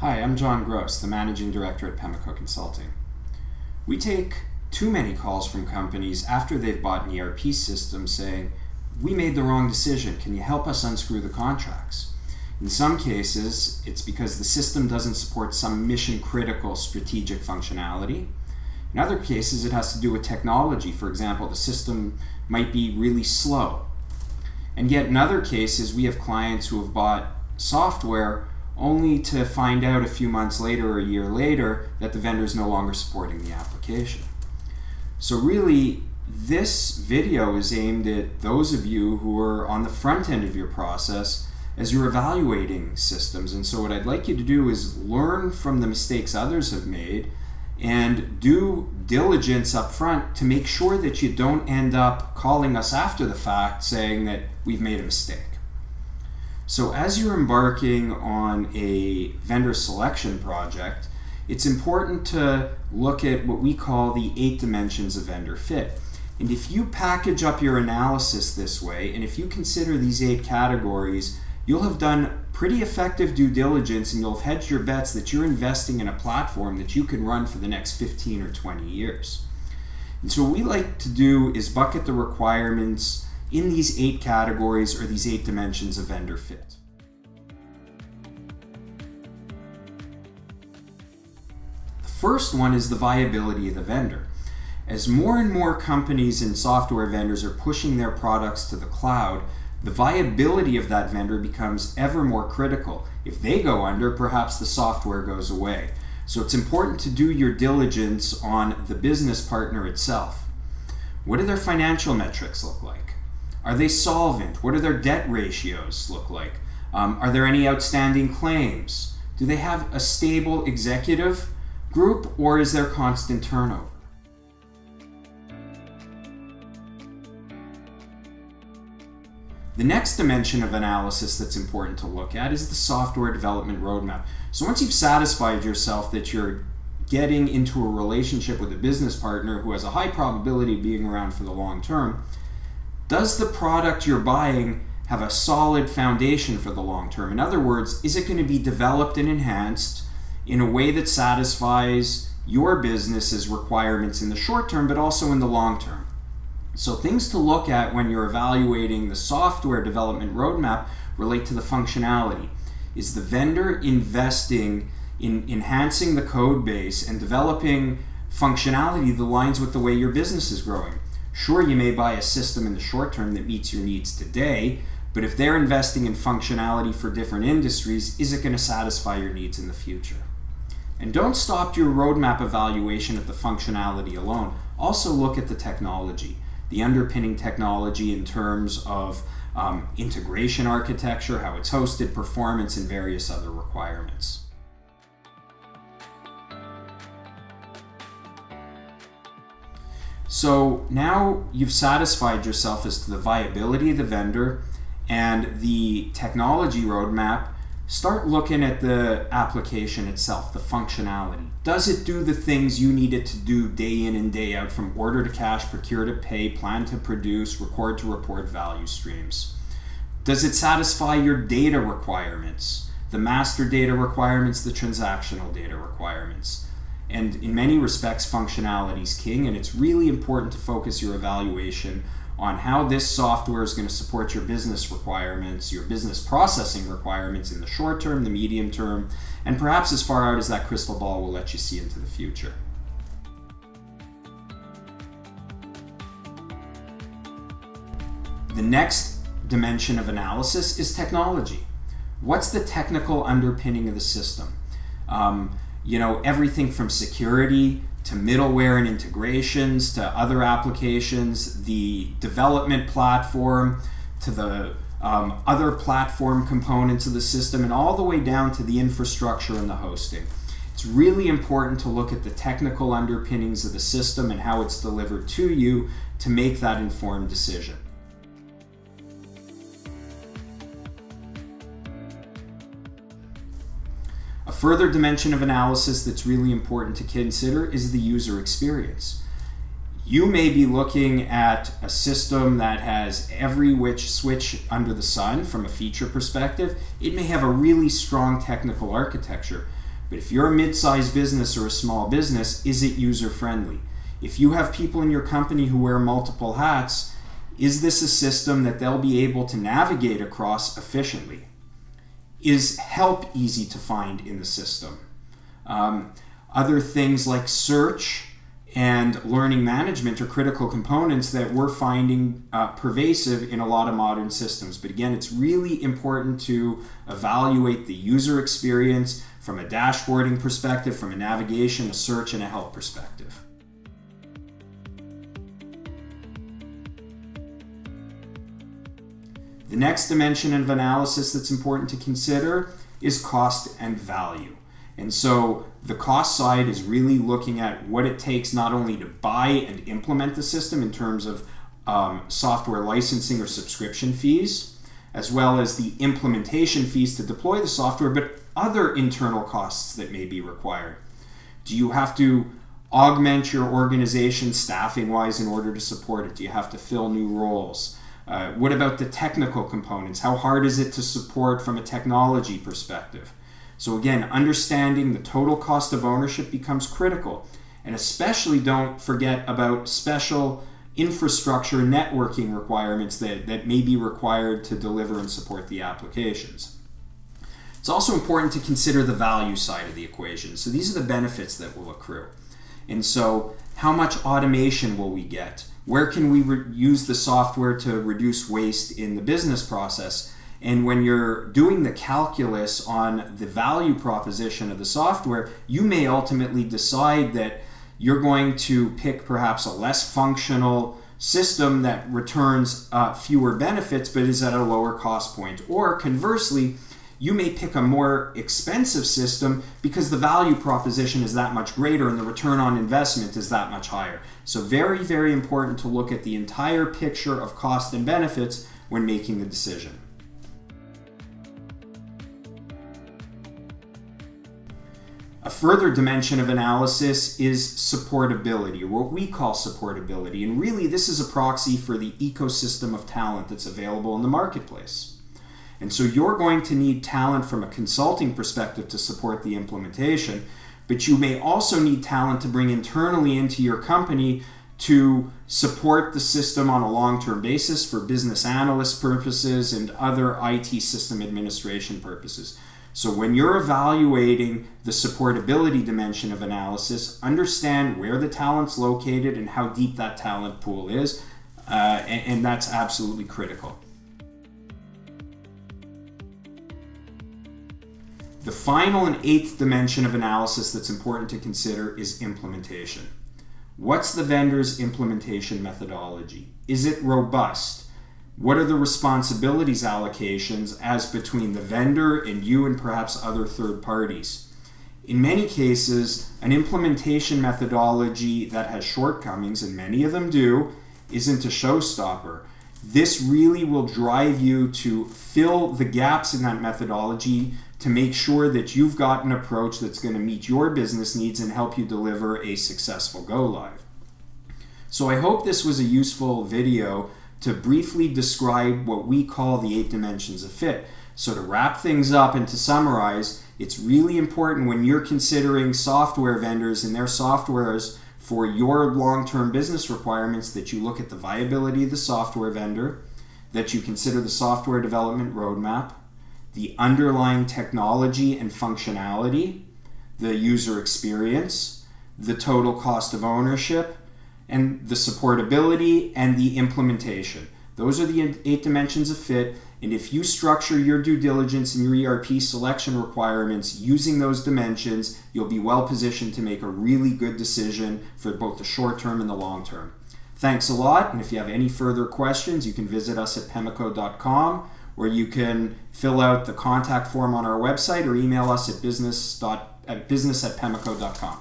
Hi, I'm John Gross, the Managing Director at Pemeco Consulting. We take too many calls from companies after they've bought an ERP system saying, "We made the wrong decision, can you help us unscrew the contracts?" In some cases, it's because the system doesn't support some mission-critical strategic functionality. In other cases, it has to do with technology. For example, the system might be really slow. And yet in other cases, we have clients who have bought software only to find out a few months later or a year later that the vendor is no longer supporting the application. So really, this video is aimed at those of you who are on the front end of your process as you're evaluating systems. And so what I'd like you to do is learn from the mistakes others have made and do diligence up front to make sure that you don't end up calling us after the fact saying that we've made a mistake. So as you're embarking on a vendor selection project, it's important to look at what we call the 8 dimensions of vendor fit. And if you package up your analysis this way, and if you consider these 8 categories, you'll have done pretty effective due diligence and you'll have hedged your bets that you're investing in a platform that you can run for the next 15 or 20 years. And so what we like to do is bucket the requirements in these 8 categories or these 8 dimensions of vendor fit. The first one is the viability of the vendor. As more and more companies and software vendors are pushing their products to the cloud, the viability of that vendor becomes ever more critical. If they go under, perhaps the software goes away. So it's important to do your diligence on the business partner itself. What do their financial metrics look like? Are they solvent? What do their debt ratios look like? Are there any outstanding claims? Do they have a stable executive group, or is there constant turnover? The next dimension of analysis that's important to look at is the software development roadmap. So once you've satisfied yourself that you're getting into a relationship with a business partner who has a high probability of being around for the long term, does the product you're buying have a solid foundation for the long term? In other words, is it going to be developed and enhanced in a way that satisfies your business's requirements in the short term, but also in the long term? So things to look at when you're evaluating the software development roadmap relate to the functionality. Is the vendor investing in enhancing the code base and developing functionality that aligns with the way your business is growing? Sure, you may buy a system in the short term that meets your needs today, but if they're investing in functionality for different industries, is it going to satisfy your needs in the future? And don't stop your roadmap evaluation at the functionality alone. Also look at the technology, the underpinning technology in terms of integration architecture, how it's hosted, performance, and various other requirements. So now you've satisfied yourself as to the viability of the vendor and the technology roadmap. Start looking at the application itself, the functionality. Does it do the things you need it to do day in and day out, from order to cash, procure to pay, plan to produce, record to report value streams? Does it satisfy your data requirements, the master data requirements, the transactional data requirements? And in many respects, functionality is king, and it's really important to focus your evaluation on how this software is going to support your business requirements, your business processing requirements in the short term, the medium term, and perhaps as far out as that crystal ball will let you see into the future. The next dimension of analysis is technology. What's the technical underpinning of the system? Everything from security to middleware and integrations to other applications, the development platform to the other platform components of the system, and all the way down to the infrastructure and the hosting. It's really important to look at the technical underpinnings of the system and how it's delivered to you to make that informed decision. A further dimension of analysis that's really important to consider is the user experience. You may be looking at a system that has every which switch under the sun from a feature perspective. It may have a really strong technical architecture, But if you're a mid-sized business or a small business, is it user-friendly? If you have people in your company who wear multiple hats, is this a system that they'll be able to navigate across efficiently? Is help easy to find in the system? Other things like search and learning management are critical components that we're finding pervasive in a lot of modern systems. But again, it's really important to evaluate the user experience from a dashboarding perspective, from a navigation, a search, and a help perspective. The next dimension of analysis that's important to consider is cost and value. And so the cost side is really looking at what it takes not only to buy and implement the system in terms of software licensing or subscription fees, as well as the implementation fees to deploy the software, but other internal costs that may be required. Do you have to augment your organization staffing-wise in order to support it? Do you have to fill new roles? What about the technical components? How hard is it to support from a technology perspective? So again, understanding the total cost of ownership becomes critical. And especially don't forget about special infrastructure networking requirements that may be required to deliver and support the applications. It's also important to consider the value side of the equation. So these are the benefits that will accrue. And so how much automation will we get? Where can we use the software to reduce waste in the business process? And when you're doing the calculus on the value proposition of the software, you may ultimately decide that you're going to pick perhaps a less functional system that returns fewer benefits but is at a lower cost point. Or conversely, you may pick a more expensive system because the value proposition is that much greater and the return on investment is that much higher. So very, very important to look at the entire picture of cost and benefits when making the decision. A further dimension of analysis is supportability, or what we call supportability. And really, this is a proxy for the ecosystem of talent that's available in the marketplace. And so you're going to need talent from a consulting perspective to support the implementation, but you may also need talent to bring internally into your company to support the system on a long-term basis for business analyst purposes and other IT system administration purposes. So when you're evaluating the supportability dimension of analysis, understand where the talent's located and how deep that talent pool is, and that's absolutely critical. The final and eighth dimension of analysis that's important to consider is implementation. What's the vendor's implementation methodology? Is it robust? What are the responsibilities allocations as between the vendor and you and perhaps other third parties? In many cases, an implementation methodology that has shortcomings, and many of them do, isn't a showstopper. This really will drive you to fill the gaps in that methodology to make sure that you've got an approach that's going to meet your business needs and help you deliver a successful go-live. So I hope this was a useful video to briefly describe what we call the 8 dimensions of fit. So to wrap things up and to summarize, it's really important when you're considering software vendors and their softwares for your long-term business requirements that you look at the viability of the software vendor, that you consider the software development roadmap, the underlying technology and functionality, the user experience, the total cost of ownership, and the supportability and the implementation. Those are the 8 dimensions of fit, and if you structure your due diligence and your ERP selection requirements using those dimensions, you'll be well positioned to make a really good decision for both the short term and the long term. Thanks a lot, and if you have any further questions, you can visit us at pemeco.com, where you can fill out the contact form on our website or email us at business@pemeco.com.